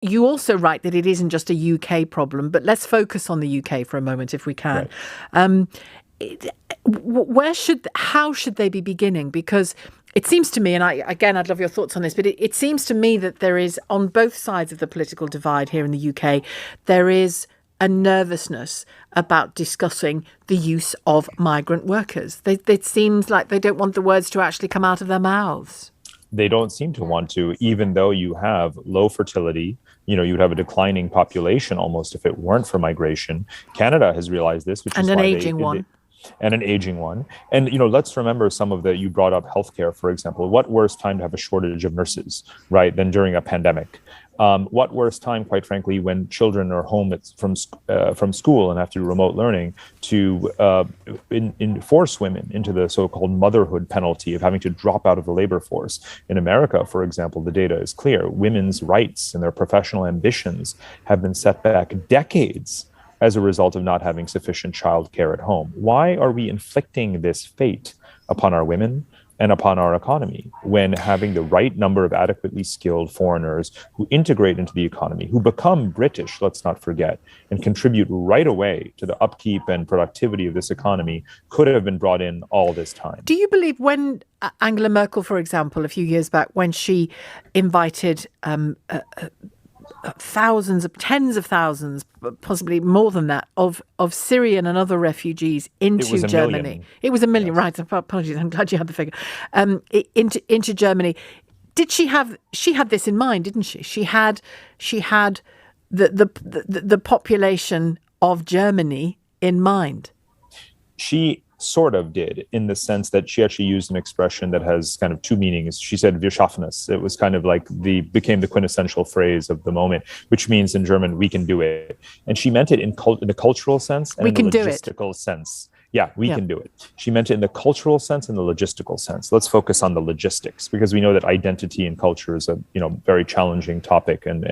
you also write that it isn't just a UK problem, but let's focus on the UK for a moment if we can. Right. How should they be beginning? Because it seems to me, and I'd love your thoughts on this, but it seems to me that there is, on both sides of the political divide here in the UK, there is a nervousness about discussing the use of migrant workers. It seems like they don't want the words to actually come out of their mouths. They don't seem to want to, even though you have low fertility. You would have a declining population almost if it weren't for migration. Canada has realized this, which is why and an aging one. And, let's remember you brought up healthcare, for example. What worse time to have a shortage of nurses, right, than during a pandemic? What worse time, quite frankly, when children are home from school and have to do remote learning to force women into the so-called motherhood penalty of having to drop out of the labor force. In America, for example, the data is clear. Women's rights and their professional ambitions have been set back decades as a result of not having sufficient childcare at home. Why are we inflicting this fate upon our women and upon our economy when having the right number of adequately skilled foreigners who integrate into the economy, who become British, let's not forget, and contribute right away to the upkeep and productivity of this economy could have been brought in all this time? Do you believe when Angela Merkel, for example, a few years back, when she invited tens of thousands, possibly more than that, of Syrian and other refugees into Germany. It was a million, yes. Right? Apologies, I'm glad you had the figure. Into Germany. She had this in mind, didn't she? She had the population of Germany in mind. She sort of did, in the sense that she actually used an expression that has kind of two meanings. She said "Wir schaffen es." It was kind of like became the quintessential phrase of the moment, which means in German, we can do it. And she meant it in the cultural sense and in the logistical sense. Yeah, we can do it. She meant it in the cultural sense and the logistical sense. Let's focus on the logistics, because we know that identity and culture is a very challenging topic, and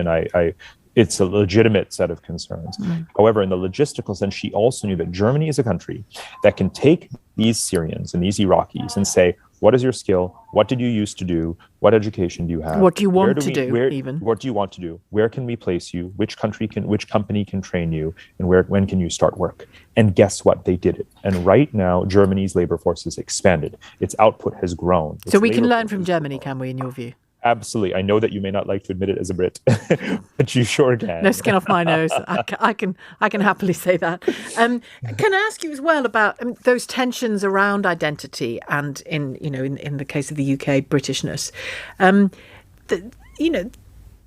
it's a legitimate set of concerns. Mm. However, in the logistical sense, she also knew that Germany is a country that can take these Syrians and these Iraqis and say, what is your skill? What did you used to do? What education do you have? What do you want to do? What do you want to do? Where can we place you? Which company can train you? And when can you start work? And guess what? They did it. And right now, Germany's labor force has expanded. Its output has grown. So we can learn from Germany, can we, in your view? Absolutely. I know that you may not like to admit it as a Brit, but you sure can. No skin off my nose. I can happily say that. Can I ask you as well about those tensions around identity and in the case of the UK, Britishness?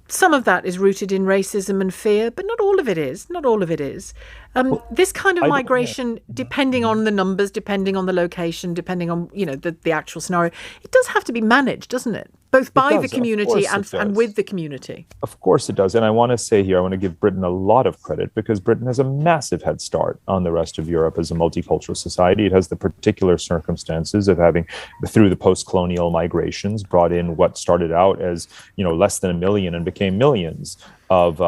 Some of that is rooted in racism and fear, but not all of it is. This kind of migration, depending on the numbers, depending on the location, depending on the actual scenario, it does have to be managed, doesn't it? Both by the community and with the community. Of course it does. And I want to say here, I want to give Britain a lot of credit, because Britain has a massive head start on the rest of Europe as a multicultural society. It has the particular circumstances of having, through the post-colonial migrations, brought in what started out as, less than 1 million and became millions of,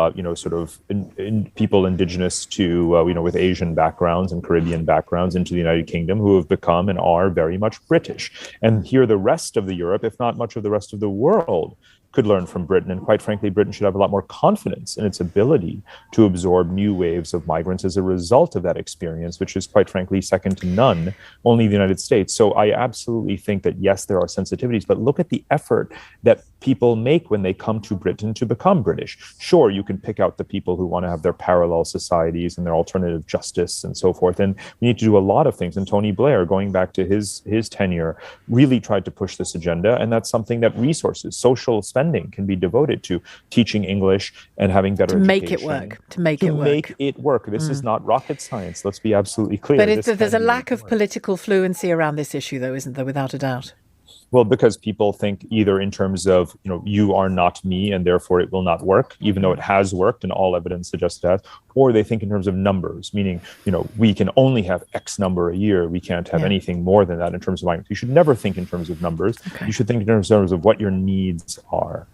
people indigenous to, with Asian backgrounds and Caribbean backgrounds into the United Kingdom, who have become and are very much British. And here the rest of the Europe, if not much of the rest of the world, could learn from Britain. And quite frankly, Britain should have a lot more confidence in its ability to absorb new waves of migrants as a result of that experience, which is quite frankly second to none, only the United States. So I absolutely think that, yes, there are sensitivities, but look at the effort that people make when they come to Britain to become British. Sure, you can pick out the people who want to have their parallel societies and their alternative justice and so forth. And we need to do a lot of things. And Tony Blair, going back to his tenure, really tried to push this agenda. And that's something that resources, social spending can be devoted to teaching English and having better education. To make it work. This is not rocket science. Let's be absolutely clear. But there's a lack of political fluency around this issue, though, isn't there, without a doubt? Well, because people think either in terms of, you are not me and therefore it will not work, even though it has worked and all evidence suggests that, or they think in terms of numbers, meaning, we can only have X number a year. We can't have anything more than that in terms of migrants. You should never think in terms of numbers. Okay. You should think in terms of what your needs are.